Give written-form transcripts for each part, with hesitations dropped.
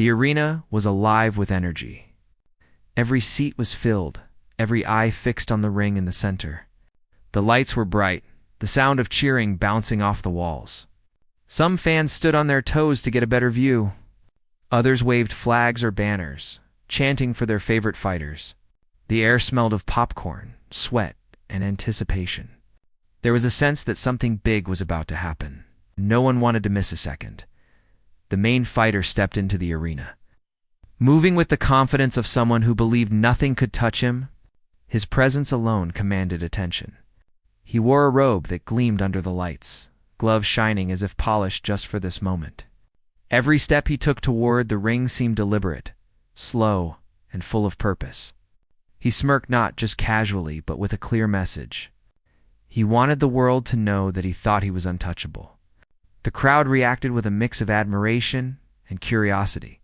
The arena was alive with energy. Every seat was filled, every eye fixed on the ring in the center. The lights were bright, the sound of cheering bouncing off the walls. Some fans stood on their toes to get a better view. Others waved flags or banners, chanting for their favorite fighters. The air smelled of popcorn, sweat, and anticipation. There was a sense that something big was about to happen. No one wanted to miss a second. The main fighter stepped into the arena. Moving with the confidence of someone who believed nothing could touch him, his presence alone commanded attention. He wore a robe that gleamed under the lights, gloves shining as if polished just for this moment. Every step he took toward the ring seemed deliberate, slow, and full of purpose. He smirked not just casually, but with a clear message. He wanted the world to know that he thought he was untouchable. The crowd reacted with a mix of admiration and curiosity.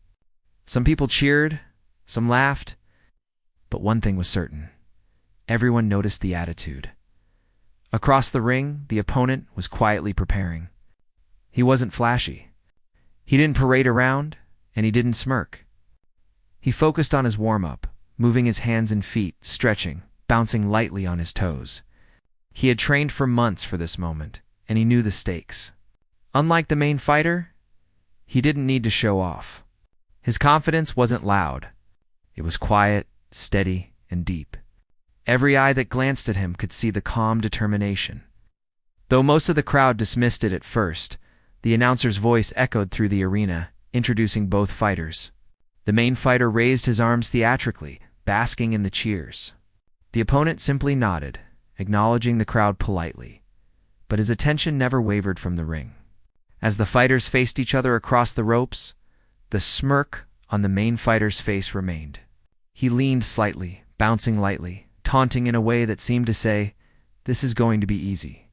Some people cheered, some laughed, but one thing was certain. Everyone noticed the attitude. Across the ring, the opponent was quietly preparing. He wasn't flashy. He didn't parade around, and he didn't smirk. He focused on his warm-up, moving his hands and feet, stretching, bouncing lightly on his toes. He had trained for months for this moment, and he knew the stakes. Unlike the main fighter, he didn't need to show off. His confidence wasn't loud. It was quiet, steady, and deep. Every eye that glanced at him could see the calm determination. Though most of the crowd dismissed it at first, the announcer's voice echoed through the arena, introducing both fighters. The main fighter raised his arms theatrically, basking in the cheers. The opponent simply nodded, acknowledging the crowd politely, but his attention never wavered from the ring. As the fighters faced each other across the ropes, the smirk on the main fighter's face remained. He leaned slightly, bouncing lightly, taunting in a way that seemed to say, "This is going to be easy."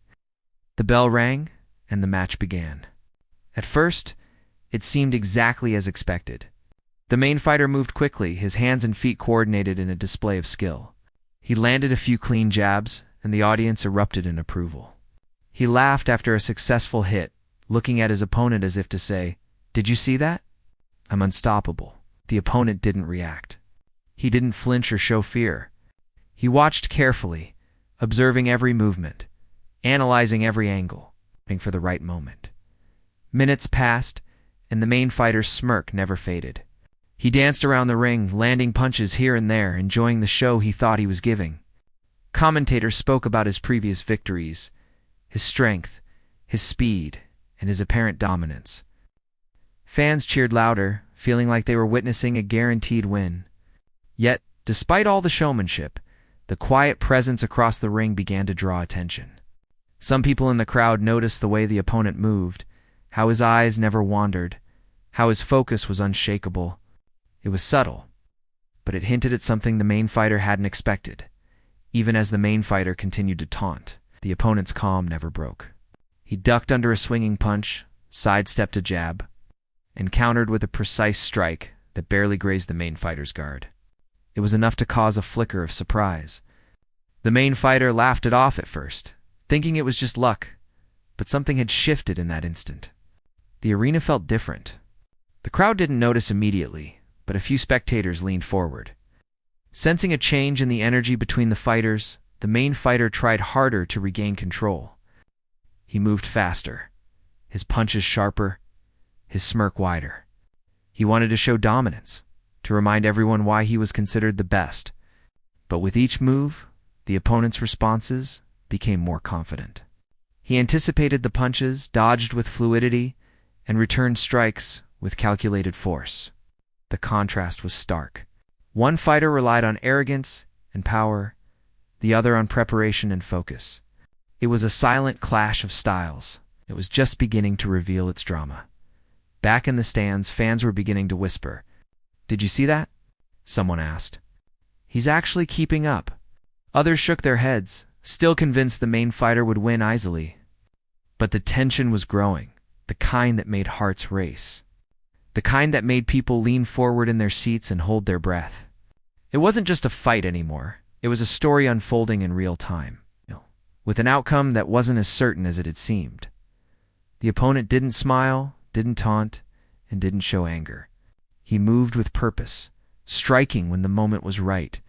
The bell rang, and the match began. At first, it seemed exactly as expected. The main fighter moved quickly, his hands and feet coordinated in a display of skill. He landed a few clean jabs, and the audience erupted in approval. He laughed after a successful hit, looking at his opponent as if to say, "Did you see that? I'm unstoppable." The opponent didn't react. He didn't flinch or show fear. He watched carefully, observing every movement, analyzing every angle, waiting for the right moment. Minutes passed, and the main fighter's smirk never faded. He danced around the ring, landing punches here and there, enjoying the show he thought he was giving. Commentators spoke about his previous victories, his strength, his speed, and his apparent dominance. Fans cheered louder, feeling like they were witnessing a guaranteed win. Yet, despite all the showmanship, the quiet presence across the ring began to draw attention. Some people in the crowd noticed the way the opponent moved, how his eyes never wandered, how his focus was unshakable. It was subtle, but it hinted at something the main fighter hadn't expected. Even as the main fighter continued to taunt, the opponent's calm never broke. He ducked under a swinging punch, sidestepped a jab, and countered with a precise strike that barely grazed the main fighter's guard. It was enough to cause a flicker of surprise. The main fighter laughed it off at first, thinking it was just luck, but something had shifted in that instant. The arena felt different. The crowd didn't notice immediately, but a few spectators leaned forward. Sensing a change in the energy between the fighters, the main fighter tried harder to regain control. He moved faster, his punches sharper, his smirk wider. He wanted to show dominance, to remind everyone why he was considered the best. But with each move, the opponent's responses became more confident. He anticipated the punches, dodged with fluidity, and returned strikes with calculated force. The contrast was stark. One fighter relied on arrogance and power, the other on preparation and focus. It was a silent clash of styles. It was just beginning to reveal its drama. Back in the stands, fans were beginning to whisper. "Did you see that?" someone asked. "He's actually keeping up." Others shook their heads, still convinced the main fighter would win easily. But the tension was growing, the kind that made hearts race. The kind that made people lean forward in their seats and hold their breath. It wasn't just a fight anymore. It was a story unfolding in real time, with an outcome that wasn't as certain as it had seemed. The opponent didn't smile, didn't taunt, and didn't show anger. He moved with purpose, striking when the moment was right,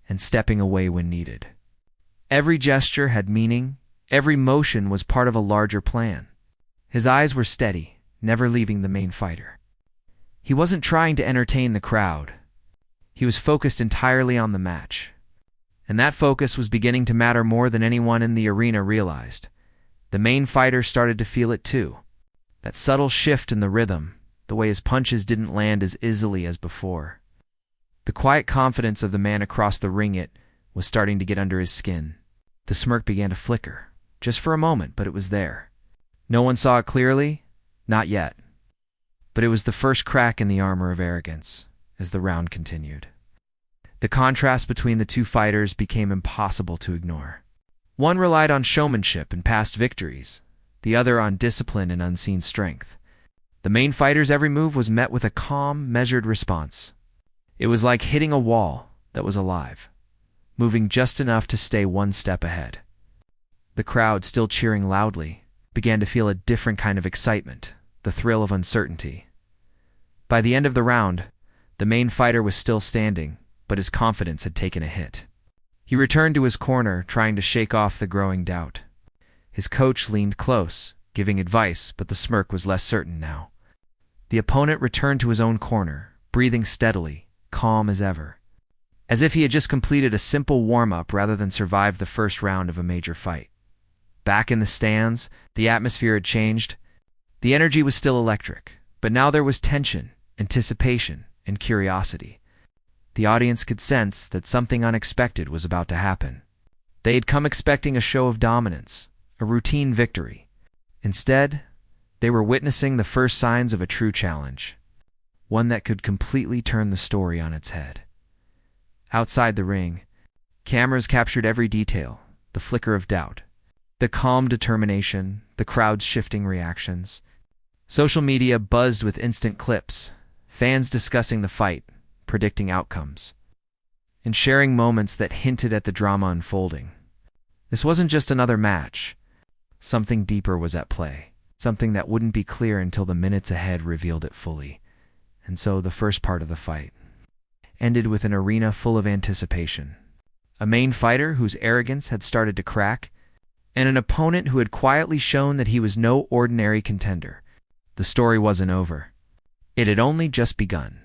and stepping away when needed. Every gesture had meaning, every motion was part of a larger plan. His eyes were steady, never leaving the main fighter. He wasn't trying to entertain the crowd. He was focused entirely on the match. And that focus was beginning to matter more than anyone in the arena realized. The main fighter started to feel it too. That subtle shift in the rhythm, the way his punches didn't land as easily as before. The quiet confidence of the man across the ring was starting to get under his skin. The smirk began to flicker, just for a moment, but it was there. No one saw it clearly, not yet. But it was the first crack in the armor of arrogance as the round continued. The contrast between the two fighters became impossible to ignore. One relied on showmanship and past victories, the other on discipline and unseen strength. The main fighter's every move was met with a calm, measured response. It was like hitting a wall that was alive, moving just enough to stay one step ahead. The crowd, still cheering loudly, began to feel a different kind of excitement, the thrill of uncertainty. By the end of the round, the main fighter was still standing, but his confidence had taken a hit. He returned to his corner, trying to shake off the growing doubt. His coach leaned close, giving advice, but the smirk was less certain now. The opponent returned to his own corner, breathing steadily, calm as ever, as if he had just completed a simple warm-up rather than survived the first round of a major fight. Back in the stands, the atmosphere had changed. The energy was still electric, but now there was tension, anticipation, and curiosity. The audience could sense that something unexpected was about to happen. They had come expecting a show of dominance, a routine victory. Instead, they were witnessing the first signs of a true challenge, one that could completely turn the story on its head. Outside the ring, cameras captured every detail, the flicker of doubt, the calm determination, the crowd's shifting reactions. Social media buzzed with instant clips, fans discussing the fight, predicting outcomes, and sharing moments that hinted at the drama unfolding. This wasn't just another match. Something deeper was at play, something that wouldn't be clear until the minutes ahead revealed it fully. And so the first part of the fight ended with an arena full of anticipation. A main fighter whose arrogance had started to crack, and an opponent who had quietly shown that he was no ordinary contender. The story wasn't over. It had only just begun.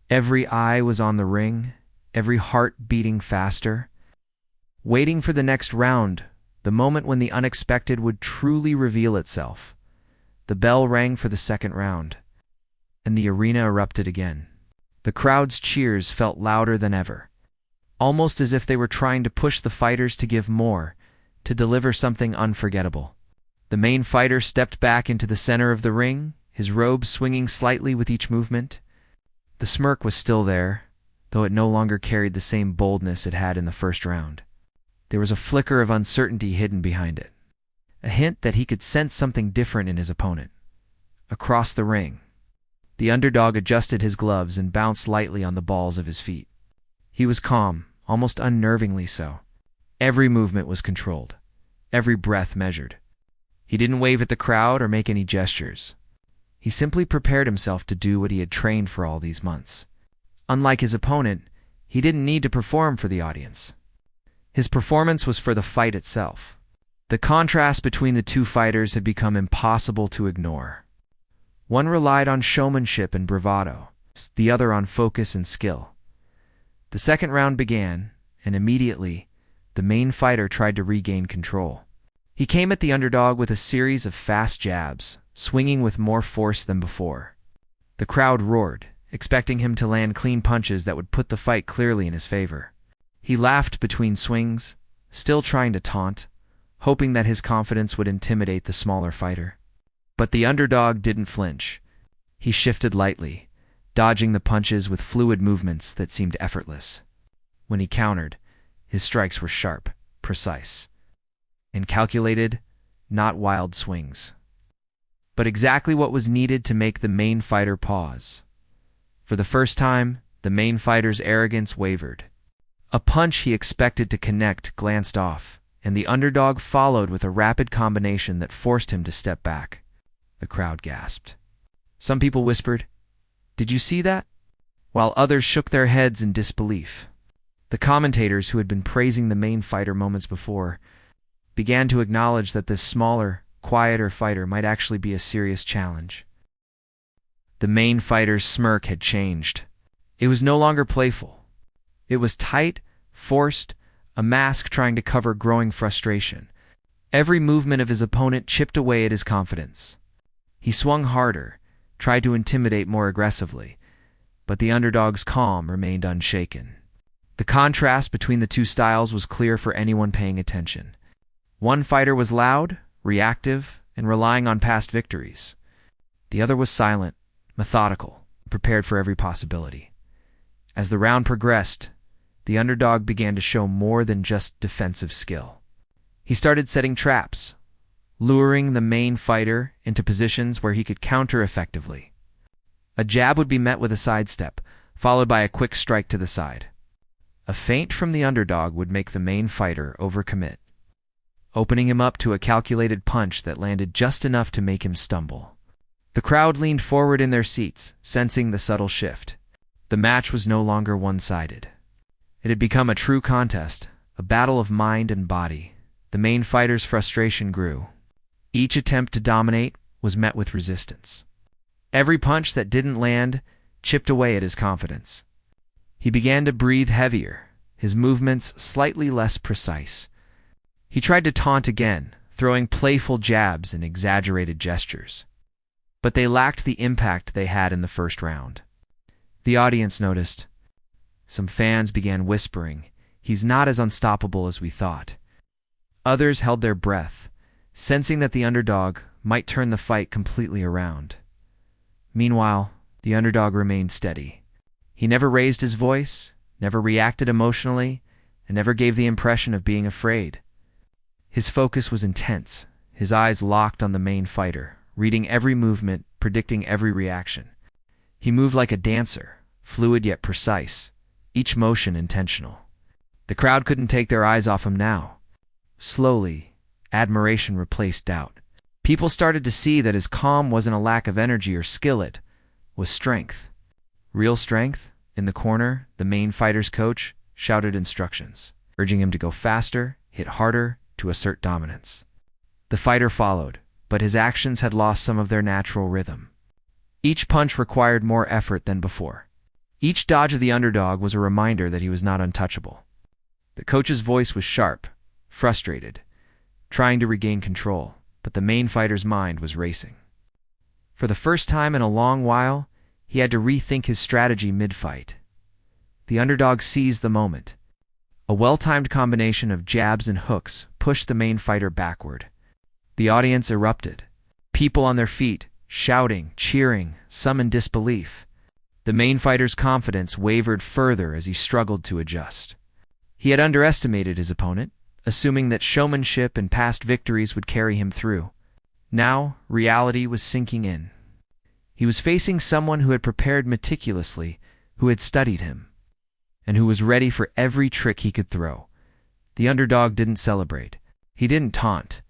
Every eye was on the ring, every heart beating faster, waiting for the next round, the moment when the unexpected would truly reveal itself. The bell rang for the second round, and the arena erupted again. The crowd's cheers felt louder than ever, almost as if they were trying to push the fighters to give more, to deliver something unforgettable. The main fighter stepped back into the center of the ring, his robe swinging slightly with each movement. The smirk was still there, though it no longer carried the same boldness it had in the first round. There was a flicker of uncertainty hidden behind it, a hint that he could sense something different in his opponent. Across the ring, the underdog adjusted his gloves and bounced lightly on the balls of his feet. He was calm, almost unnervingly so. Every movement was controlled, every breath measured. He didn't wave at the crowd or make any gestures. He simply prepared himself to do what he had trained for all these months. Unlike his opponent, he didn't need to perform for the audience. His performance was for the fight itself. The contrast between the two fighters had become impossible to ignore. One relied on showmanship and bravado, the other on focus and skill. The second round began, and immediately, the main fighter tried to regain control. He came at the underdog with a series of fast jabs, swinging with more force than before. The crowd roared, expecting him to land clean punches that would put the fight clearly in his favor. He laughed between swings, still trying to taunt, hoping that his confidence would intimidate the smaller fighter. But the underdog didn't flinch. He shifted lightly, dodging the punches with fluid movements that seemed effortless. When he countered, his strikes were sharp, precise, and calculated, not wild swings. But exactly what was needed to make the main fighter pause. For the first time, the main fighter's arrogance wavered. A punch he expected to connect glanced off, and the underdog followed with a rapid combination that forced him to step back. The crowd gasped. Some people whispered, Did you see that?" While others shook their heads in disbelief. The commentators who had been praising the main fighter moments before began to acknowledge that this smaller, quieter fighter might actually be a serious challenge. The main fighter's smirk had changed. It was no longer playful. It was tight, forced, a mask trying to cover growing frustration. Every movement of his opponent chipped away at his confidence. He swung harder, tried to intimidate more aggressively, but the underdog's calm remained unshaken. The contrast between the two styles was clear for anyone paying attention. One fighter was loud, reactive, and relying on past victories. The other was silent, methodical, prepared for every possibility. As the round progressed, the underdog began to show more than just defensive skill. He started setting traps, luring the main fighter into positions where he could counter effectively. A jab would be met with a sidestep, followed by a quick strike to the side. A feint from the underdog would make the main fighter overcommit, opening him up to a calculated punch that landed just enough to make him stumble. The crowd leaned forward in their seats, sensing the subtle shift. The match was no longer one-sided. It had become a true contest, a battle of mind and body. The main fighter's frustration grew. Each attempt to dominate was met with resistance. Every punch that didn't land chipped away at his confidence. He began to breathe heavier, his movements slightly less precise. He tried to taunt again, throwing playful jabs and exaggerated gestures. But they lacked the impact they had in the first round. The audience noticed. Some fans began whispering, "He's not as unstoppable as we thought." Others held their breath, sensing that the underdog might turn the fight completely around. Meanwhile, the underdog remained steady. He never raised his voice, never reacted emotionally, and never gave the impression of being afraid. His focus was intense, his eyes locked on the main fighter, reading every movement, predicting every reaction. He moved like a dancer, fluid yet precise, each motion intentional. The crowd couldn't take their eyes off him now. Slowly, admiration replaced doubt. People started to see that his calm wasn't a lack of energy or skill, it was strength. Real strength. In the corner, the main fighter's coach shouted instructions, urging him to go faster, hit harder, to assert dominance. The fighter followed, but his actions had lost some of their natural rhythm. Each punch required more effort than before. Each dodge of the underdog was a reminder that he was not untouchable. The coach's voice was sharp, frustrated, trying to regain control, but the main fighter's mind was racing. For the first time in a long while, he had to rethink his strategy mid-fight. The underdog seized the moment. A well-timed combination of jabs and hooks pushed the main fighter backward. The audience erupted. People on their feet, shouting, cheering, some in disbelief. The main fighter's confidence wavered further as he struggled to adjust. He had underestimated his opponent, assuming that showmanship and past victories would carry him through. Now, reality was sinking in. He was facing someone who had prepared meticulously, who had studied him, and who was ready for every trick he could throw. The underdog didn't celebrate. He didn't taunt.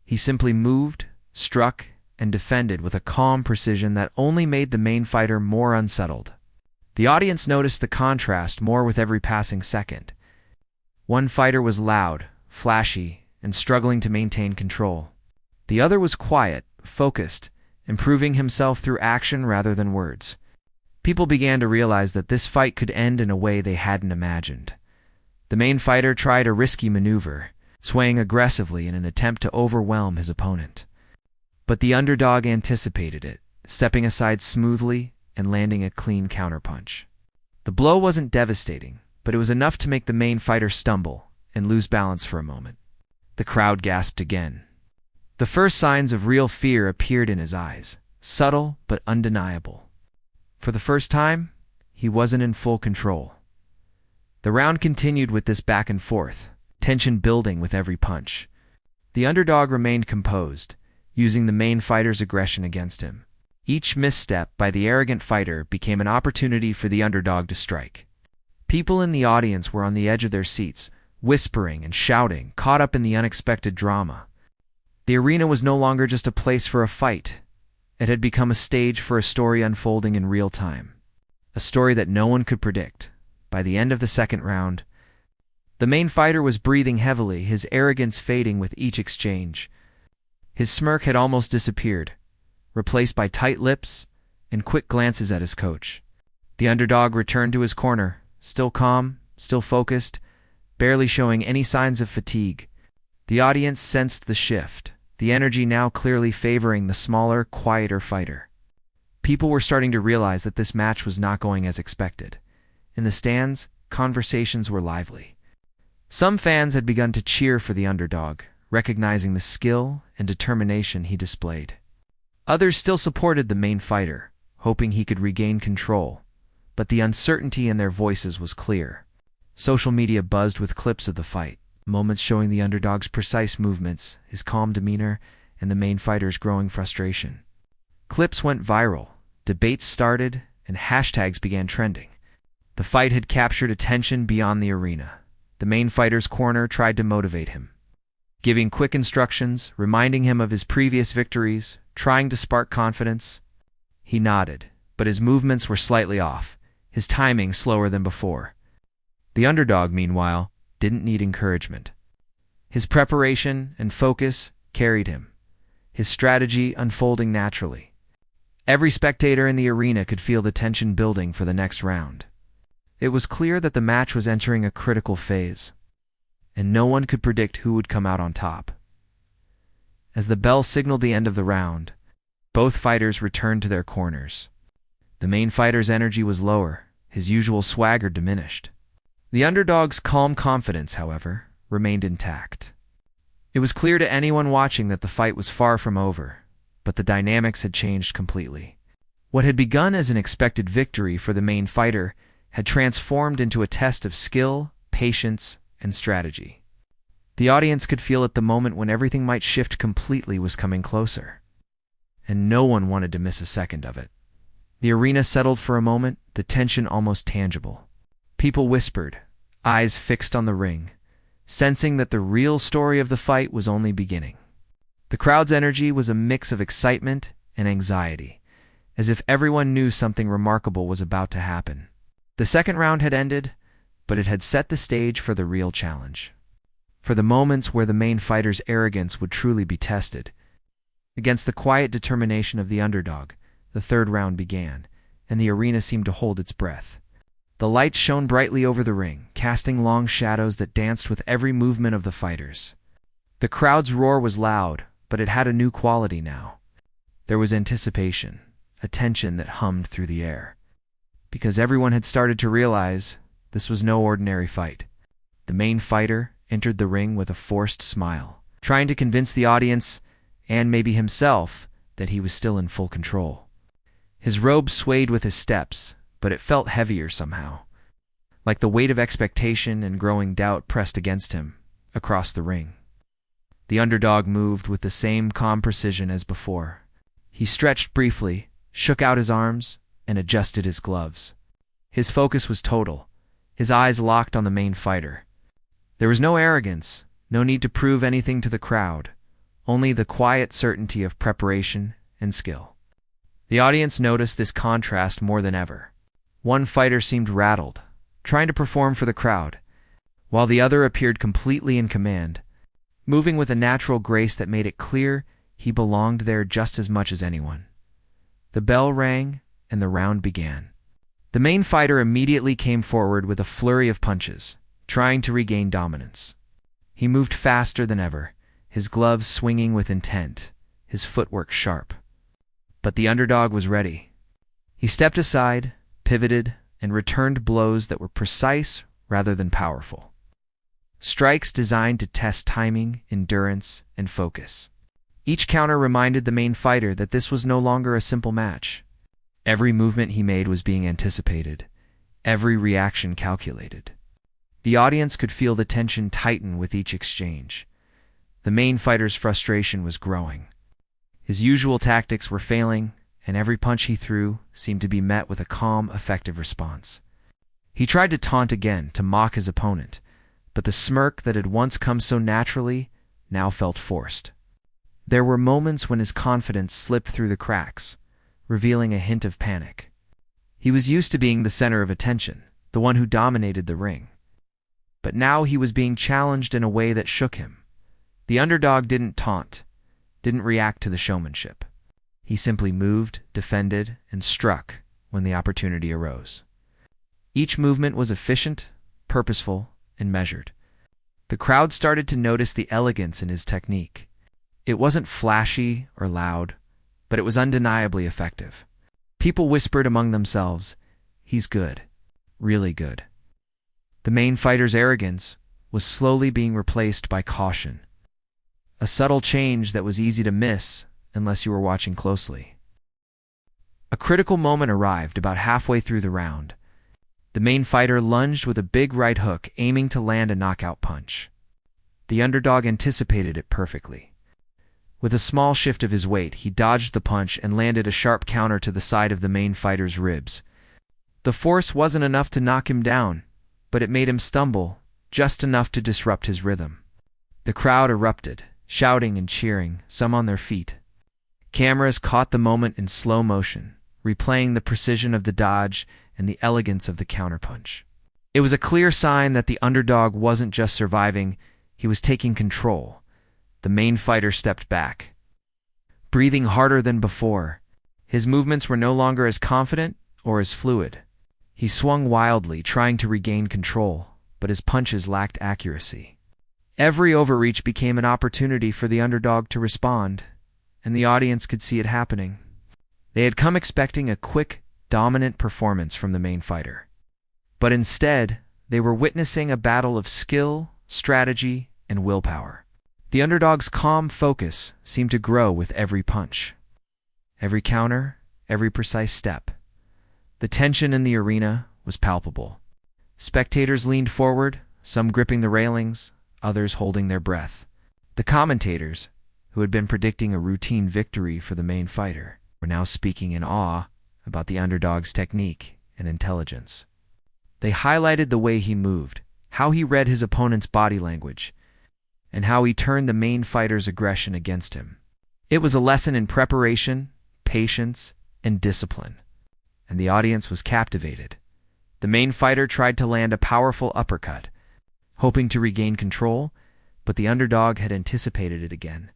He simply moved, struck, and defended with a calm precision that only made the main fighter more unsettled. The audience noticed the contrast more with every passing second. One fighter was loud, flashy, and struggling to maintain control. The other was quiet, focused, improving himself through action rather than words. People began to realize that this fight could end in a way they hadn't imagined. The main fighter tried a risky maneuver, swaying aggressively in an attempt to overwhelm his opponent. But the underdog anticipated it, stepping aside smoothly and landing a clean counterpunch. The blow wasn't devastating, but it was enough to make the main fighter stumble and lose balance for a moment. The crowd gasped again. The first signs of real fear appeared in his eyes, subtle but undeniable. For the first time, he wasn't in full control. The round continued with this back and forth, tension building with every punch. The underdog remained composed, using the main fighter's aggression against him. Each misstep by the arrogant fighter became an opportunity for the underdog to strike. People in the audience were on the edge of their seats, whispering and shouting, caught up in the unexpected drama. The arena was no longer just a place for a fight. It had become a stage for a story unfolding in real time, a story that no one could predict. By the end of the second round, the main fighter was breathing heavily, his arrogance fading with each exchange. His smirk had almost disappeared, replaced by tight lips and quick glances at his coach. The underdog returned to his corner, still calm, still focused, barely showing any signs of fatigue. The audience sensed the shift, the energy now clearly favoring the smaller, quieter fighter. People were starting to realize that this match was not going as expected. In the stands, conversations were lively. Some fans had begun to cheer for the underdog, recognizing the skill and determination he displayed. Others still supported the main fighter, hoping he could regain control, but the uncertainty in their voices was clear. Social media buzzed with clips of the fight, moments showing the underdog's precise movements, his calm demeanor, and the main fighter's growing frustration. Clips went viral, debates started, and hashtags began trending. The fight had captured attention beyond the arena. The main fighter's corner tried to motivate him, giving quick instructions, reminding him of his previous victories, trying to spark confidence. He nodded, but his movements were slightly off, his timing slower than before. The underdog, meanwhile, didn't need encouragement. His preparation and focus carried him, his strategy unfolding naturally. Every spectator in the arena could feel the tension building for the next round. It was clear that the match was entering a critical phase, and no one could predict who would come out on top. As the bell signaled the end of the round, both fighters returned to their corners. The main fighter's energy was lower, his usual swagger diminished. The underdog's calm confidence, however, remained intact. It was clear to anyone watching that the fight was far from over, but the dynamics had changed completely. What had begun as an expected victory for the main fighter had transformed into a test of skill, patience, and strategy. The audience could feel at the moment when everything might shift completely was coming closer, and no one wanted to miss a second of it. The arena settled for a moment, the tension almost tangible. People whispered, eyes fixed on the ring, sensing that the real story of the fight was only beginning. The crowd's energy was a mix of excitement and anxiety, as if everyone knew something remarkable was about to happen. The second round had ended, but it had set the stage for the real challenge, for the moments where the main fighter's arrogance would truly be tested. Against the quiet determination of the underdog, the third round began, and the arena seemed to hold its breath. The lights shone brightly over the ring, casting long shadows that danced with every movement of the fighters. The crowd's roar was loud, but it had a new quality now. There was anticipation, a tension that hummed through the air, because everyone had started to realize this was no ordinary fight. The main fighter entered the ring with a forced smile, trying to convince the audience, and maybe himself, that he was still in full control. His robe swayed with his steps, but it felt heavier somehow, like the weight of expectation and growing doubt pressed against him across the ring. The underdog moved with the same calm precision as before. He stretched briefly, shook out his arms, and adjusted his gloves. His focus was total, his eyes locked on the main fighter. There was no arrogance, no need to prove anything to the crowd, only the quiet certainty of preparation and skill. The audience noticed this contrast more than ever. One fighter seemed rattled, trying to perform for the crowd, while the other appeared completely in command, moving with a natural grace that made it clear he belonged there just as much as anyone. The bell rang, and the round began. The main fighter immediately came forward with a flurry of punches, trying to regain dominance. He moved faster than ever, his gloves swinging with intent, his footwork sharp. But the underdog was ready. He stepped aside, pivoted, and returned blows that were precise rather than powerful. Strikes designed to test timing, endurance, and focus. Each counter reminded the main fighter that this was no longer a simple match. Every movement he made was being anticipated, every reaction calculated. The audience could feel the tension tighten with each exchange. The main fighter's frustration was growing. His usual tactics were failing, and every punch he threw seemed to be met with a calm, effective response. He tried to taunt again, to mock his opponent, but the smirk that had once come so naturally now felt forced. There were moments when his confidence slipped through the cracks, revealing a hint of panic. He was used to being the center of attention, the one who dominated the ring. But now he was being challenged in a way that shook him. The underdog didn't taunt, didn't react to the showmanship. He simply moved, defended, and struck when the opportunity arose. Each movement was efficient, purposeful, and measured. The crowd started to notice the elegance in his technique. It wasn't flashy or loud, but it was undeniably effective. People whispered among themselves, "He's good, really good." The main fighter's arrogance was slowly being replaced by caution, a subtle change that was easy to miss unless you were watching closely. A critical moment arrived about halfway through the round. The main fighter lunged with a big right hook, aiming to land a knockout punch. The underdog anticipated it perfectly. With a small shift of his weight, he dodged the punch and landed a sharp counter to the side of the main fighter's ribs. The force wasn't enough to knock him down, but it made him stumble, just enough to disrupt his rhythm. The crowd erupted, shouting and cheering, some on their feet. Cameras caught the moment in slow motion, replaying the precision of the dodge and the elegance of the counterpunch. It was a clear sign that the underdog wasn't just surviving, he was taking control. The main fighter stepped back, breathing harder than before. His movements were no longer as confident or as fluid. He swung wildly, trying to regain control, but his punches lacked accuracy. Every overreach became an opportunity for the underdog to respond, and the audience could see it happening. They had come expecting a quick, dominant performance from the main fighter. But instead, they were witnessing a battle of skill, strategy, and willpower. The underdog's calm focus seemed to grow with every punch, every counter, every precise step. The tension in the arena was palpable. Spectators leaned forward, some gripping the railings, others holding their breath. The commentators, who had been predicting a routine victory for the main fighter, were now speaking in awe about the underdog's technique and intelligence. They highlighted the way he moved, how he read his opponent's body language, and how he turned the main fighter's aggression against him. It was a lesson in preparation, patience, and discipline, and the audience was captivated. The main fighter tried to land a powerful uppercut, hoping to regain control, but the underdog had anticipated it again.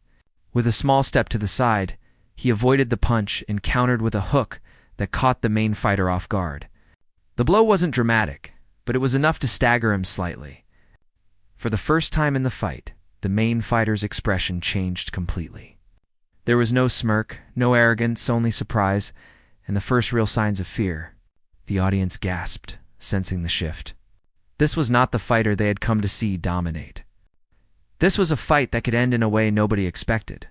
With a small step to the side, he avoided the punch and countered with a hook that caught the main fighter off guard. The blow wasn't dramatic, but it was enough to stagger him slightly. For the first time in the fight, the main fighter's expression changed completely. There was no smirk, no arrogance, only surprise, and the first real signs of fear. The audience gasped, sensing the shift. This was not the fighter they had come to see dominate. This was a fight that could end in a way nobody expected.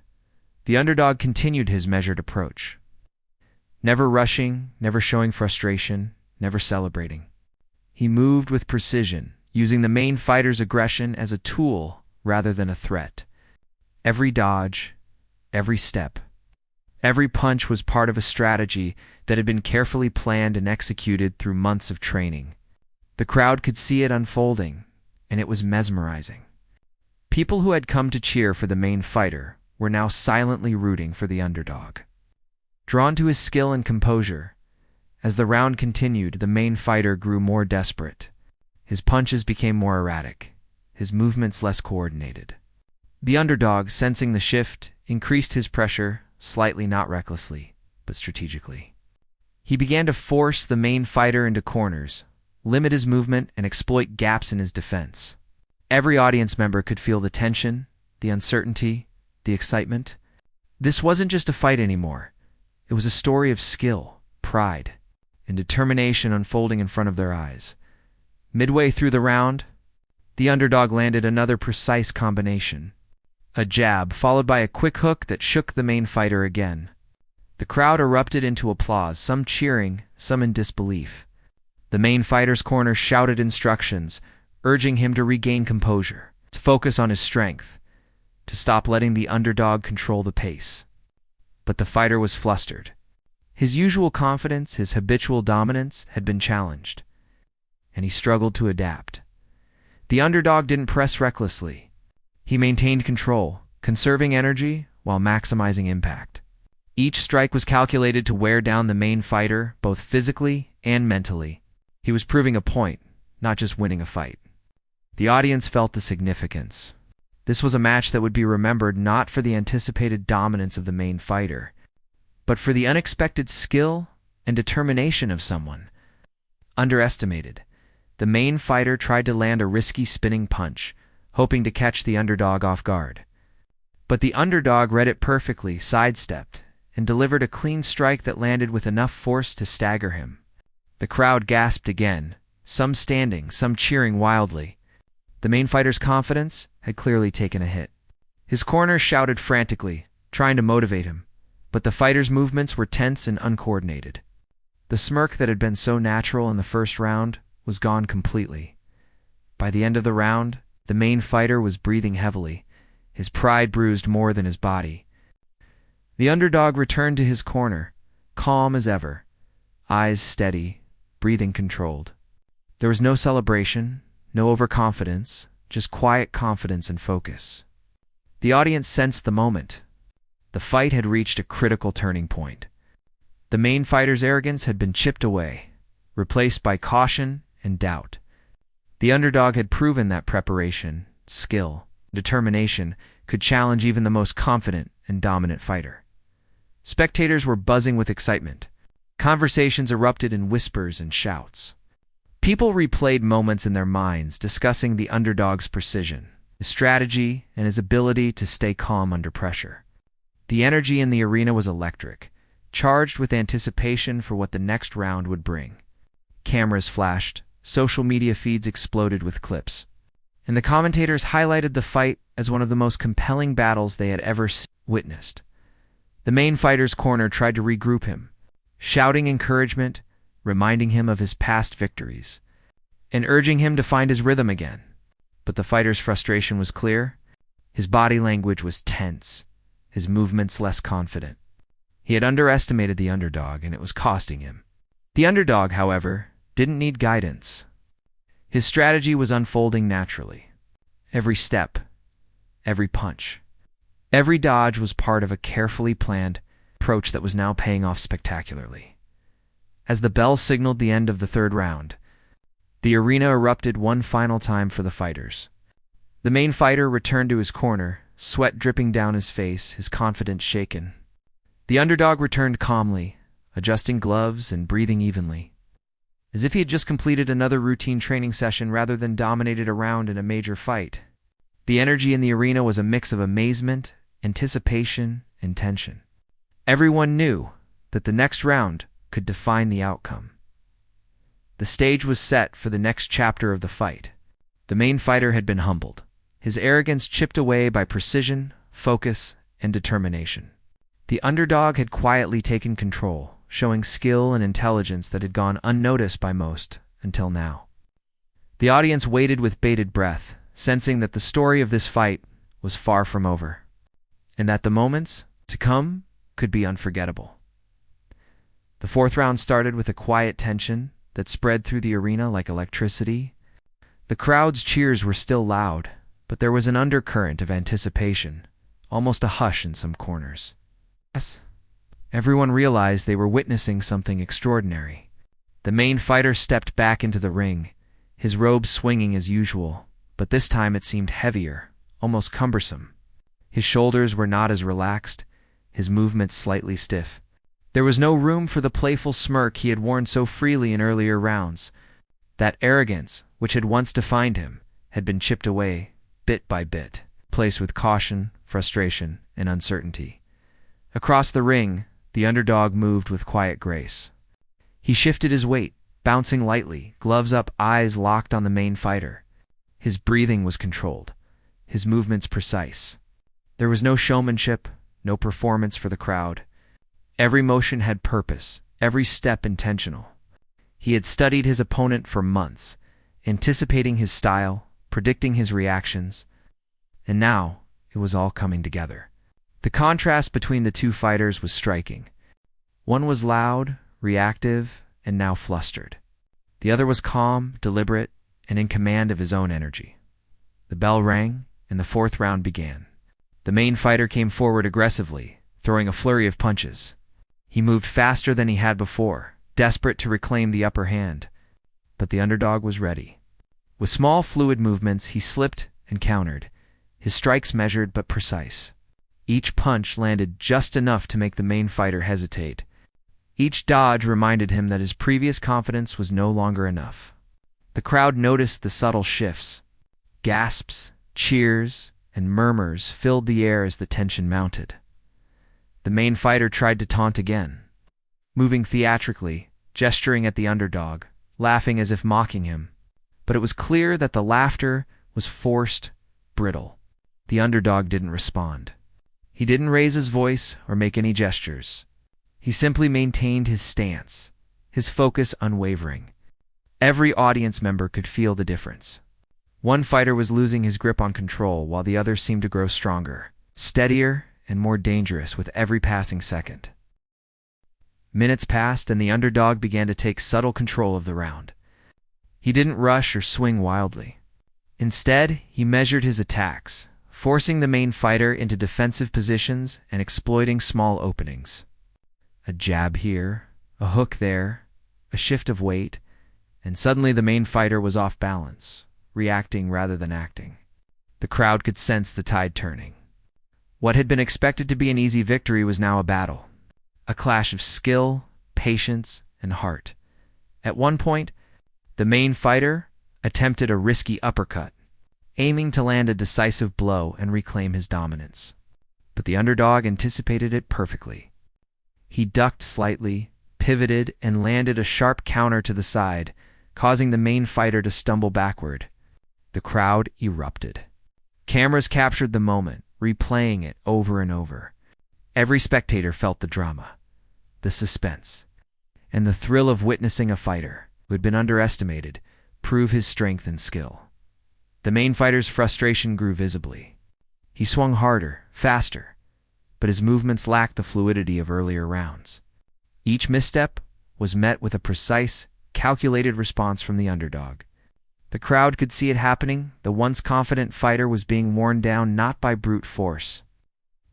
The underdog continued his measured approach. Never rushing, never showing frustration, never celebrating. He moved with precision, using the main fighter's aggression as a tool rather than a threat. Every dodge, every step, every punch was part of a strategy that had been carefully planned and executed through months of training. The crowd could see it unfolding, and it was mesmerizing. People who had come to cheer for the main fighter were now silently rooting for the underdog. Drawn to his skill and composure, as the round continued, the main fighter grew more desperate. His punches became more erratic, his movements less coordinated. The underdog, sensing the shift, increased his pressure, slightly, not recklessly, but strategically. He began to force the main fighter into corners, limit his movement, and exploit gaps in his defense. Every audience member could feel the tension, the uncertainty, the excitement. This wasn't just a fight anymore. It was a story of skill, pride, and determination unfolding in front of their eyes. Midway through the round, the underdog landed another precise combination. A jab, followed by a quick hook that shook the main fighter again. The crowd erupted into applause, some cheering, some in disbelief. The main fighter's corner shouted instructions, urging him to regain composure, to focus on his strength, to stop letting the underdog control the pace. But the fighter was flustered. His usual confidence, his habitual dominance, had been challenged, and he struggled to adapt. The underdog didn't press recklessly. He maintained control, conserving energy while maximizing impact. Each strike was calculated to wear down the main fighter, both physically and mentally. He was proving a point, not just winning a fight. The audience felt the significance. This was a match that would be remembered not for the anticipated dominance of the main fighter, but for the unexpected skill and determination of someone. Underestimated, the main fighter tried to land a risky spinning punch, hoping to catch the underdog off guard. But the underdog read it perfectly, sidestepped, and delivered a clean strike that landed with enough force to stagger him. The crowd gasped again, some standing, some cheering wildly. The main fighter's confidence had clearly taken a hit. His corner shouted frantically, trying to motivate him, but the fighter's movements were tense and uncoordinated. The smirk that had been so natural in the first round was gone completely. By the end of the round, the main fighter was breathing heavily, his pride bruised more than his body. The underdog returned to his corner, calm as ever, eyes steady, breathing controlled. There was no celebration, no overconfidence, just quiet confidence and focus. The audience sensed the moment. The fight had reached a critical turning point. The main fighter's arrogance had been chipped away, replaced by caution and doubt. The underdog had proven that preparation, skill, determination could challenge even the most confident and dominant fighter. Spectators were buzzing with excitement. Conversations erupted in whispers and shouts. People replayed moments in their minds, discussing the underdog's precision, his strategy, and his ability to stay calm under pressure. The energy in the arena was electric, charged with anticipation for what the next round would bring. Cameras flashed, social media feeds exploded with clips, and the commentators highlighted the fight as one of the most compelling battles they had ever witnessed. The main fighter's corner tried to regroup him, shouting encouragement, reminding him of his past victories, and urging him to find his rhythm again. But the fighter's frustration was clear. His body language was tense, his movements less confident. He had underestimated the underdog, and it was costing him. The underdog, however, didn't need guidance. His strategy was unfolding naturally. Every step, every punch, every dodge was part of a carefully planned approach that was now paying off spectacularly. As the bell signaled the end of the third round, the arena erupted one final time for the fighters. The main fighter returned to his corner, sweat dripping down his face, his confidence shaken. The underdog returned calmly, adjusting gloves and breathing evenly, as if he had just completed another routine training session rather than dominated a round in a major fight. The energy in the arena was a mix of amazement, anticipation, and tension. Everyone knew that the next round could define the outcome. The stage was set for the next chapter of the fight. The main fighter had been humbled, his arrogance chipped away by precision, focus, and determination. The underdog had quietly taken control, showing skill and intelligence that had gone unnoticed by most until now. The audience waited with bated breath, sensing that the story of this fight was far from over, and that the moments to come could be unforgettable. The fourth round started with a quiet tension that spread through the arena like electricity. The crowd's cheers were still loud, but there was an undercurrent of anticipation, almost a hush in some corners. Yes, everyone realized they were witnessing something extraordinary. The main fighter stepped back into the ring, his robe swinging as usual, but this time it seemed heavier, almost cumbersome. His shoulders were not as relaxed, his movements slightly stiff. There was no room for the playful smirk he had worn so freely in earlier rounds. That arrogance, which had once defined him, had been chipped away, bit by bit, replaced with caution, frustration, and uncertainty. Across the ring, the underdog moved with quiet grace. He shifted his weight, bouncing lightly, gloves up, eyes locked on the main fighter. His breathing was controlled, his movements precise. There was no showmanship, no performance for the crowd. Every motion had purpose, every step intentional. He had studied his opponent for months, anticipating his style, predicting his reactions, and now it was all coming together. The contrast between the two fighters was striking. One was loud, reactive, and now flustered. The other was calm, deliberate, and in command of his own energy. The bell rang, and the fourth round began. The main fighter came forward aggressively, throwing a flurry of punches. He moved faster than he had before, desperate to reclaim the upper hand. But the underdog was ready. With small, fluid movements, he slipped and countered, his strikes measured but precise. Each punch landed just enough to make the main fighter hesitate. Each dodge reminded him that his previous confidence was no longer enough. The crowd noticed the subtle shifts. Gasps, cheers, and murmurs filled the air as the tension mounted. The main fighter tried to taunt again, moving theatrically, gesturing at the underdog, laughing as if mocking him. But it was clear that the laughter was forced, brittle. The underdog didn't respond. He didn't raise his voice or make any gestures. He simply maintained his stance, his focus unwavering. Every audience member could feel the difference. One fighter was losing his grip on control, while the other seemed to grow stronger, steadier, and more dangerous with every passing second. Minutes passed, and the underdog began to take subtle control of the round. He didn't rush or swing wildly. Instead, he measured his attacks, forcing the main fighter into defensive positions and exploiting small openings. A jab here, a hook there, a shift of weight, and suddenly the main fighter was off balance, reacting rather than acting. The crowd could sense the tide turning. What had been expected to be an easy victory was now a battle, a clash of skill, patience, and heart. At one point, the main fighter attempted a risky uppercut, aiming to land a decisive blow and reclaim his dominance. But the underdog anticipated it perfectly. He ducked slightly, pivoted, and landed a sharp counter to the side, causing the main fighter to stumble backward. The crowd erupted. Cameras captured the moment, replaying it over and over. Every spectator felt the drama, the suspense, and the thrill of witnessing a fighter, who had been underestimated, prove his strength and skill. The main fighter's frustration grew visibly. He swung harder, faster, but his movements lacked the fluidity of earlier rounds. Each misstep was met with a precise, calculated response from the underdog. The crowd could see it happening. The once confident fighter was being worn down not by brute force,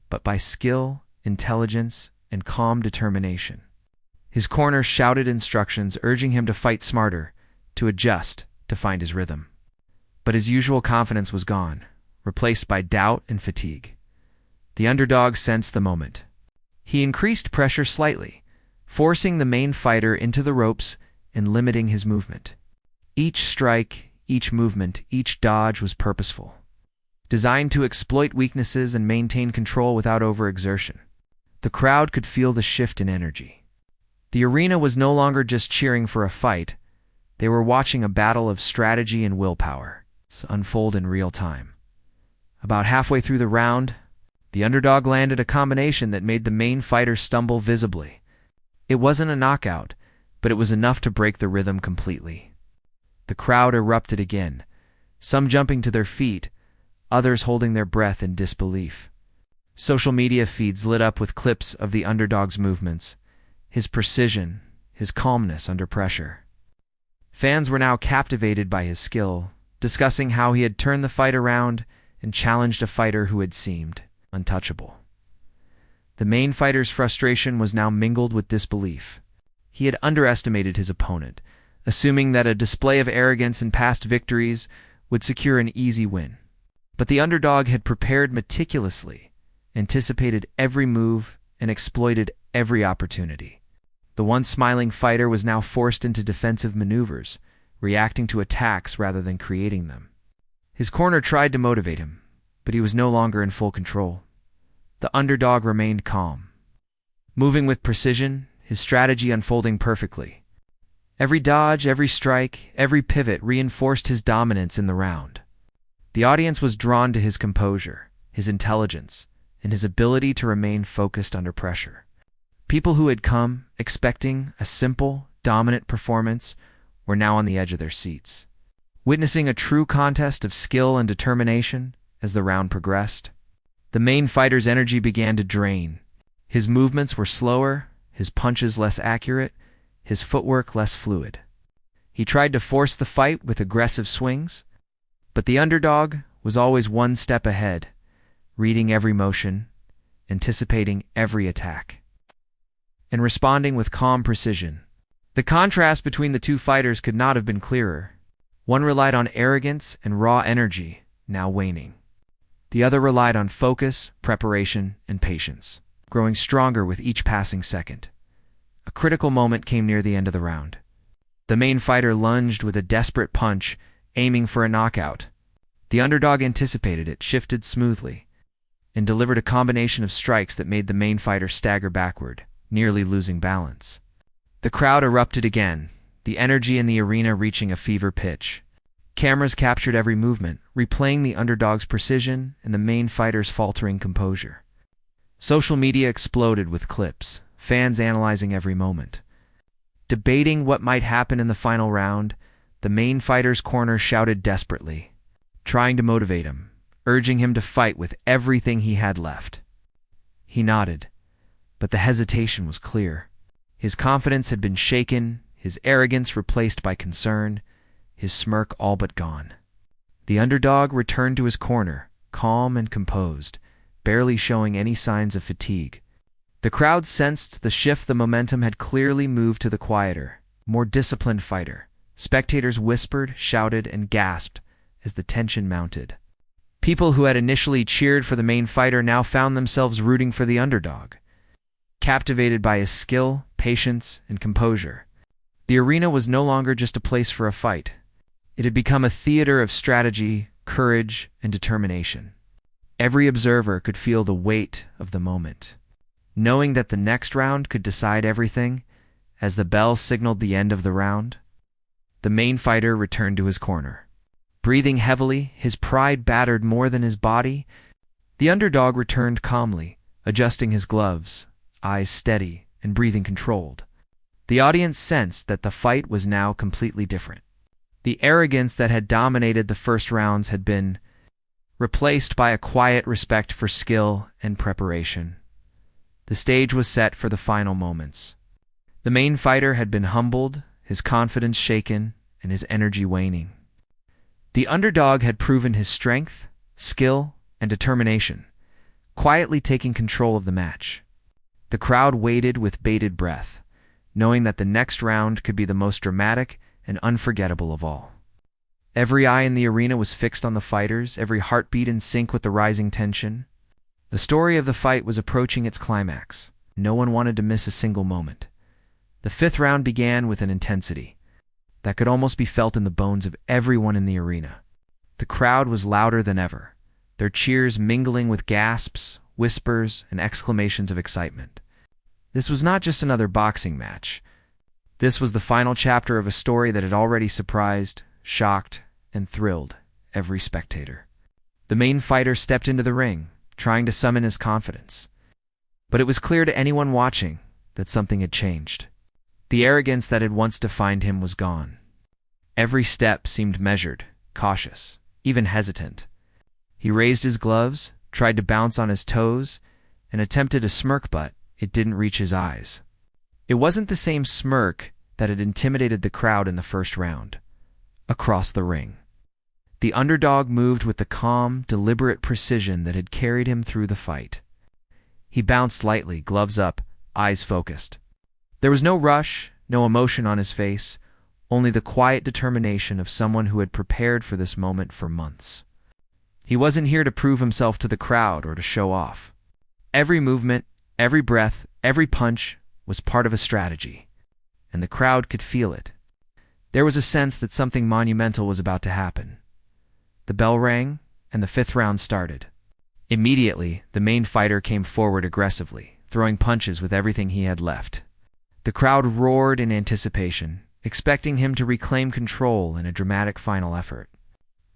but by skill, intelligence, and calm determination. His corner shouted instructions, urging him to fight smarter, to adjust, to find his rhythm. But his usual confidence was gone, replaced by doubt and fatigue. The underdog sensed the moment. He increased pressure slightly, forcing the main fighter into the ropes and limiting his movement. Each strike, each movement, each dodge was purposeful, designed to exploit weaknesses and maintain control without overexertion. The crowd could feel the shift in energy. The arena was no longer just cheering for a fight. They were watching a battle of strategy and willpower unfold in real time. About halfway through the round, the underdog landed a combination that made the main fighter stumble visibly. It wasn't a knockout, but it was enough to break the rhythm completely. The crowd erupted again, some jumping to their feet, others holding their breath in disbelief. Social media feeds lit up with clips of the underdog's movements, his precision, his calmness under pressure. Fans were now captivated by his skill, discussing how he had turned the fight around and challenged a fighter who had seemed untouchable. The main fighter's frustration was now mingled with disbelief. He had underestimated his opponent, assuming that a display of arrogance in past victories would secure an easy win. But the underdog had prepared meticulously, anticipated every move, and exploited every opportunity. The once smiling fighter was now forced into defensive maneuvers, reacting to attacks rather than creating them. His corner tried to motivate him, but he was no longer in full control. The underdog remained calm, moving with precision, his strategy unfolding perfectly. Every dodge, every strike, every pivot reinforced his dominance in the round. The audience was drawn to his composure, his intelligence, and his ability to remain focused under pressure. People who had come expecting a simple, dominant performance were now on the edge of their seats, witnessing a true contest of skill and determination as the round progressed. The main fighter's energy began to drain. His movements were slower, his punches less accurate, his footwork less fluid. He tried to force the fight with aggressive swings, but the underdog was always one step ahead, reading every motion, anticipating every attack, and responding with calm precision. The contrast between the two fighters could not have been clearer. One relied on arrogance and raw energy, now waning. The other relied on focus, preparation, and patience, growing stronger with each passing second. A critical moment came near the end of the round. The main fighter lunged with a desperate punch, aiming for a knockout. The underdog anticipated it, shifted smoothly, and delivered a combination of strikes that made the main fighter stagger backward, nearly losing balance. The crowd erupted again, the energy in the arena reaching a fever pitch. Cameras captured every movement, replaying the underdog's precision and the main fighter's faltering composure. Social media exploded with clips, fans analyzing every moment. Debating what might happen in the final round, the main fighter's corner shouted desperately, trying to motivate him, urging him to fight with everything he had left. He nodded, but the hesitation was clear. His confidence had been shaken, his arrogance replaced by concern, his smirk all but gone. The underdog returned to his corner, calm and composed, barely showing any signs of fatigue. The crowd sensed the shift. The momentum had clearly moved to the quieter, more disciplined fighter. Spectators whispered, shouted, and gasped as the tension mounted. People who had initially cheered for the main fighter now found themselves rooting for the underdog, captivated by his skill, patience, and composure. The arena was no longer just a place for a fight. It had become a theater of strategy, courage, and determination. Every observer could feel the weight of the moment, knowing that the next round could decide everything. As the bell signaled the end of the round, the main fighter returned to his corner. Breathing heavily, his pride battered more than his body, the underdog returned calmly, adjusting his gloves, eyes steady and breathing controlled. The audience sensed that the fight was now completely different. The arrogance that had dominated the first rounds had been replaced by a quiet respect for skill and preparation. The stage was set for the final moments. The main fighter had been humbled, his confidence shaken, and his energy waning. The underdog had proven his strength, skill, and determination, quietly taking control of the match. The crowd waited with bated breath, knowing that the next round could be the most dramatic and unforgettable of all. Every eye in the arena was fixed on the fighters, every heartbeat in sync with the rising tension. The story of the fight was approaching its climax. No one wanted to miss a single moment. The fifth round began with an intensity that could almost be felt in the bones of everyone in the arena. The crowd was louder than ever, their cheers mingling with gasps, whispers, and exclamations of excitement. This was not just another boxing match. This was the final chapter of a story that had already surprised, shocked, and thrilled every spectator. The main fighter stepped into the ring, trying to summon his confidence. But it was clear to anyone watching that something had changed. The arrogance that had once defined him was gone. Every step seemed measured, cautious, even hesitant. He raised his gloves, tried to bounce on his toes, and attempted a smirk, but it didn't reach his eyes. It wasn't the same smirk that had intimidated the crowd in the first round. Across the ring, the underdog moved with the calm, deliberate precision that had carried him through the fight. He bounced lightly, gloves up, eyes focused. There was no rush, no emotion on his face, only the quiet determination of someone who had prepared for this moment for months. He wasn't here to prove himself to the crowd or to show off. Every movement, every breath, every punch was part of a strategy, and the crowd could feel it. There was a sense that something monumental was about to happen. The bell rang, and the fifth round started. Immediately, the main fighter came forward aggressively, throwing punches with everything he had left. The crowd roared in anticipation, expecting him to reclaim control in a dramatic final effort.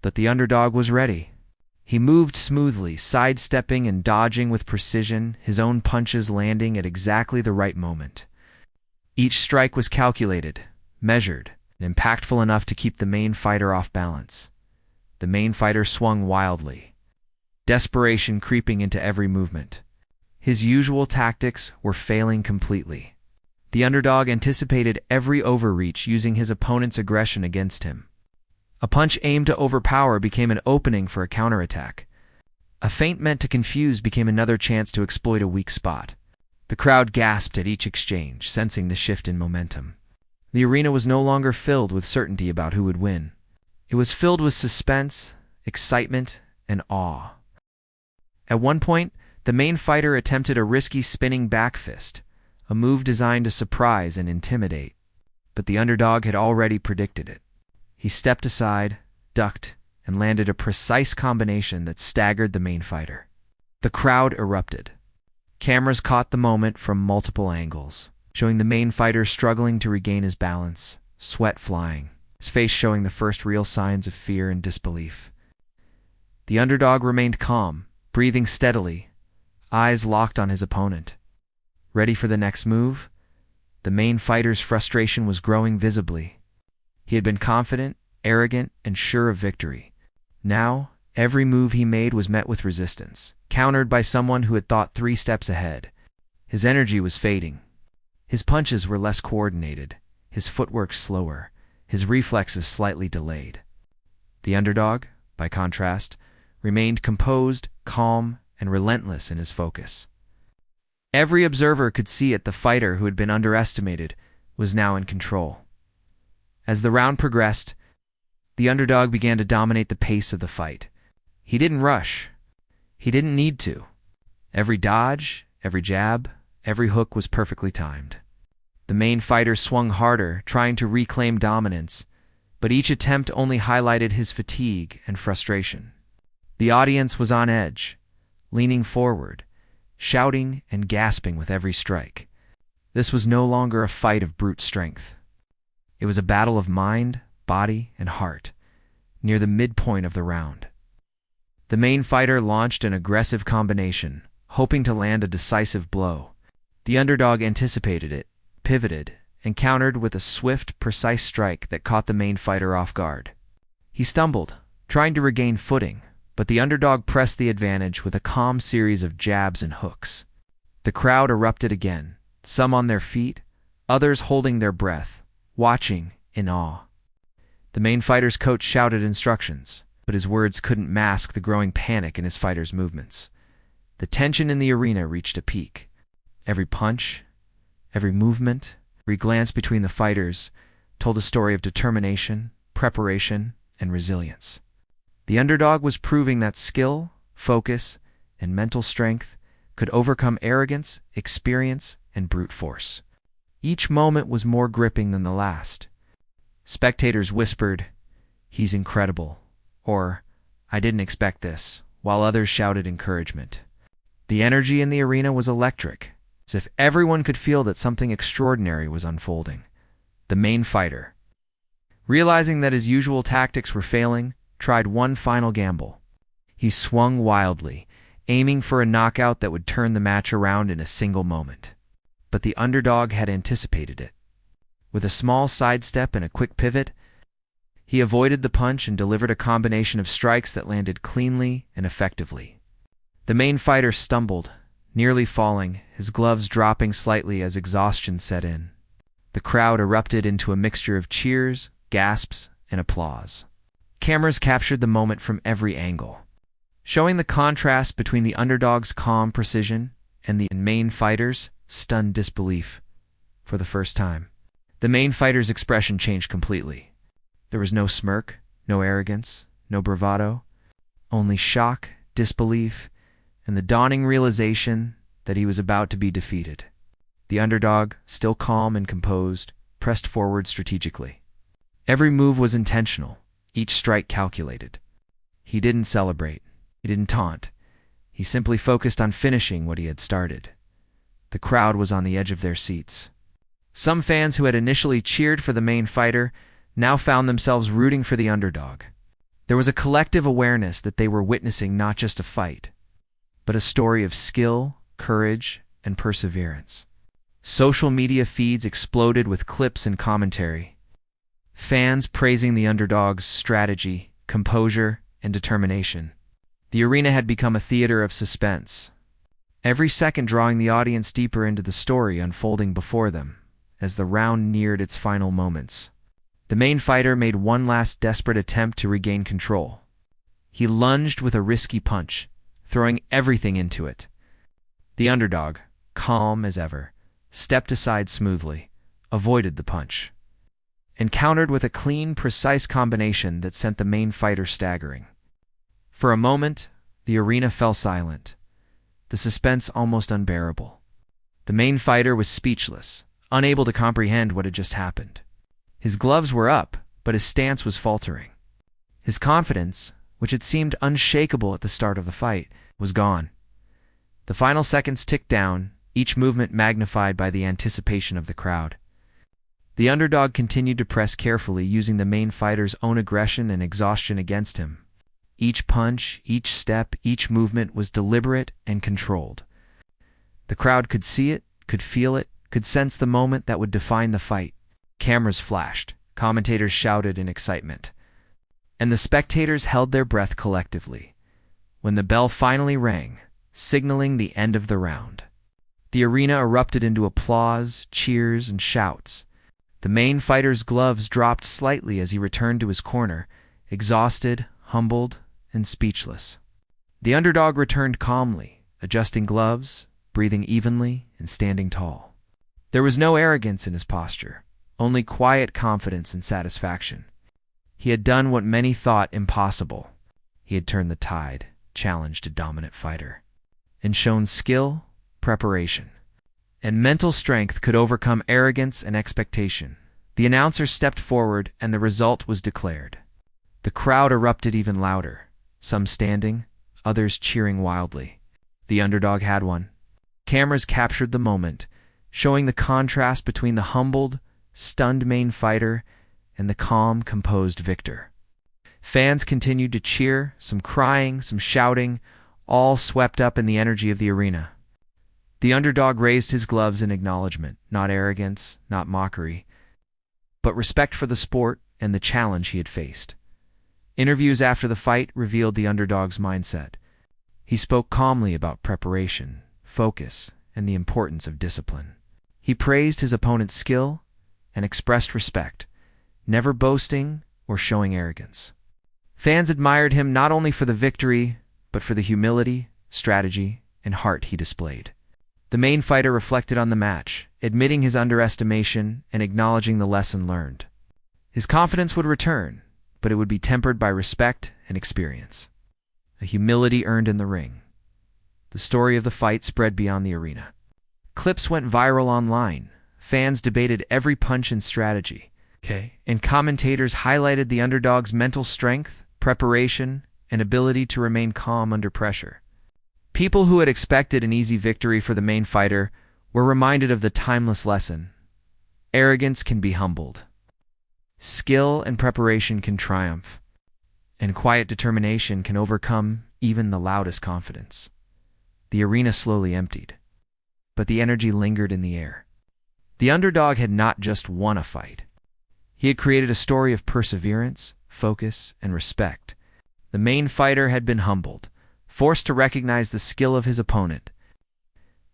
But the underdog was ready. He moved smoothly, sidestepping and dodging with precision, his own punches landing at exactly the right moment. Each strike was calculated, measured, and impactful enough to keep the main fighter off balance. The main fighter swung wildly, desperation creeping into every movement. His usual tactics were failing completely. The underdog anticipated every overreach, using his opponent's aggression against him. A punch aimed to overpower became an opening for a counterattack. A feint meant to confuse became another chance to exploit a weak spot. The crowd gasped at each exchange, sensing the shift in momentum. The arena was no longer filled with certainty about who would win. It was filled with suspense, excitement, and awe. At one point, the main fighter attempted a risky spinning back fist, a move designed to surprise and intimidate. But the underdog had already predicted it. He stepped aside, ducked, and landed a precise combination that staggered the main fighter. The crowd erupted. Cameras caught the moment from multiple angles, showing the main fighter struggling to regain his balance, sweat flying, his face showing the first real signs of fear and disbelief. The underdog remained calm, breathing steadily, eyes locked on his opponent. Ready for the next move? The main fighter's frustration was growing visibly. He had been confident, arrogant, and sure of victory. Now, every move he made was met with resistance, countered by someone who had thought 3 steps ahead. His energy was fading. His punches were less coordinated, his footwork slower, his reflexes slightly delayed. The underdog, by contrast, remained composed, calm, and relentless in his focus. Every observer could see it, the fighter who had been underestimated was now in control. As the round progressed, the underdog began to dominate the pace of the fight. He didn't rush. He didn't need to. Every dodge, every jab, every hook was perfectly timed. The main fighter swung harder, trying to reclaim dominance, but each attempt only highlighted his fatigue and frustration. The audience was on edge, leaning forward, shouting and gasping with every strike. This was no longer a fight of brute strength. It was a battle of mind, body, and heart, near the midpoint of the round. The main fighter launched an aggressive combination, hoping to land a decisive blow. The underdog anticipated it, pivoted, and countered with a swift, precise strike that caught the main fighter off guard. He stumbled, trying to regain footing, but the underdog pressed the advantage with a calm series of jabs and hooks. The crowd erupted again, some on their feet, others holding their breath, watching in awe. The main fighter's coach shouted instructions, but his words couldn't mask the growing panic in his fighters' movements. The tension in the arena reached a peak. Every punch, every movement, every glance between the fighters told a story of determination, preparation, and resilience. The underdog was proving that skill, focus, and mental strength could overcome arrogance, experience, and brute force. Each moment was more gripping than the last. Spectators whispered, "He's incredible," or "I didn't expect this," while others shouted encouragement. The energy in the arena was electric, as if everyone could feel that something extraordinary was unfolding. The main fighter, realizing that his usual tactics were failing, tried one final gamble. He swung wildly, aiming for a knockout that would turn the match around in a single moment. But the underdog had anticipated it. With a small sidestep and a quick pivot, he avoided the punch and delivered a combination of strikes that landed cleanly and effectively. The main fighter stumbled, nearly falling, his gloves dropping slightly as exhaustion set in. The crowd erupted into a mixture of cheers, gasps, and applause. Cameras captured the moment from every angle, showing the contrast between the underdog's calm precision and the main fighter's stunned disbelief. For the first time, the main fighter's expression changed completely. There was no smirk, no arrogance, no bravado, only shock, disbelief, and the dawning realization that he was about to be defeated. The underdog, still calm and composed, pressed forward strategically. Every move was intentional, each strike calculated. He didn't celebrate. He didn't taunt. He simply focused on finishing what he had started. The crowd was on the edge of their seats. Some fans who had initially cheered for the main fighter now found themselves rooting for the underdog. There was a collective awareness that they were witnessing not just a fight, but a story of skill, courage, and perseverance. Social media feeds exploded with clips and commentary. Fans praising the underdog's strategy, composure, and determination. The arena had become a theater of suspense, every second drawing the audience deeper into the story unfolding before them as the round neared its final moments. The main fighter made one last desperate attempt to regain control. He lunged with a risky punch, throwing everything into it. The underdog, calm as ever, stepped aside smoothly, avoided the punch, and countered with a clean, precise combination that sent the main fighter staggering. For a moment, the arena fell silent, the suspense almost unbearable. The main fighter was speechless, unable to comprehend what had just happened. His gloves were up, but his stance was faltering. His confidence, which had seemed unshakable at the start of the fight, was gone. The final seconds ticked down, each movement magnified by the anticipation of the crowd. The underdog continued to press carefully, using the main fighter's own aggression and exhaustion against him. Each punch, each step, each movement was deliberate and controlled. The crowd could see it, could feel it, could sense the moment that would define the fight. Cameras flashed, commentators shouted in excitement, and the spectators held their breath collectively. When the bell finally rang, signaling the end of the round, the arena erupted into applause, cheers, and shouts. The main fighter's gloves dropped slightly as he returned to his corner, exhausted, humbled, and speechless. The underdog returned calmly, adjusting gloves, breathing evenly, and standing tall. There was no arrogance in his posture, only quiet confidence and satisfaction. He had done what many thought impossible. He had turned the tide, challenged a dominant fighter, and shown skill, preparation, and mental strength could overcome arrogance and expectation. The announcer stepped forward, and the result was declared. The crowd erupted even louder, some standing, others cheering wildly. The underdog had won. Cameras captured the moment, showing the contrast between the humbled, stunned main fighter and the calm, composed victor. Fans continued to cheer, some crying, some shouting, all swept up in the energy of the arena. The underdog raised his gloves in acknowledgement, not arrogance, not mockery, but respect for the sport and the challenge he had faced. Interviews after the fight revealed the underdog's mindset. He spoke calmly about preparation, focus, and the importance of discipline. He praised his opponent's skill and expressed respect, never boasting or showing arrogance. Fans admired him not only for the victory, but for the humility, strategy, and heart he displayed. The main fighter reflected on the match, admitting his underestimation and acknowledging the lesson learned. His confidence would return, but it would be tempered by respect and experience, a humility earned in the ring. The story of the fight spread beyond the arena. Clips went viral online. Fans debated every punch and strategy, and commentators highlighted the underdog's mental strength, preparation, and ability to remain calm under pressure. People who had expected an easy victory for the main fighter were reminded of the timeless lesson. Arrogance can be humbled. Skill and preparation can triumph, and quiet determination can overcome even the loudest confidence. The arena slowly emptied, but the energy lingered in the air. The underdog had not just won a fight. He had created a story of perseverance, focus, and respect. The main fighter had been humbled, forced to recognize the skill of his opponent.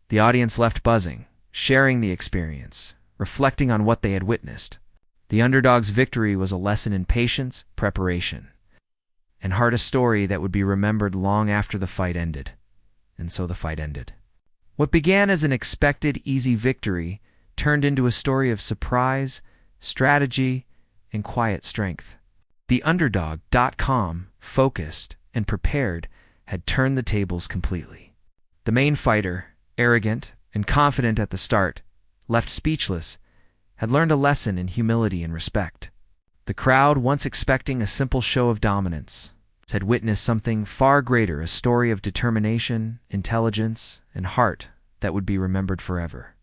The audience left buzzing, sharing the experience, reflecting on what they had witnessed. The underdog's victory was a lesson in patience, preparation, and heart, a story that would be remembered long after the fight ended. And so the fight ended. What began as an expected easy victory turned into a story of surprise, strategy, and quiet strength. The underdog.com, focused and prepared, had turned the tables completely. The main fighter, arrogant and confident at the start, left speechless, had learned a lesson in humility and respect. The crowd, once expecting a simple show of dominance, had witnessed something far greater, a story of determination, intelligence, and heart that would be remembered forever.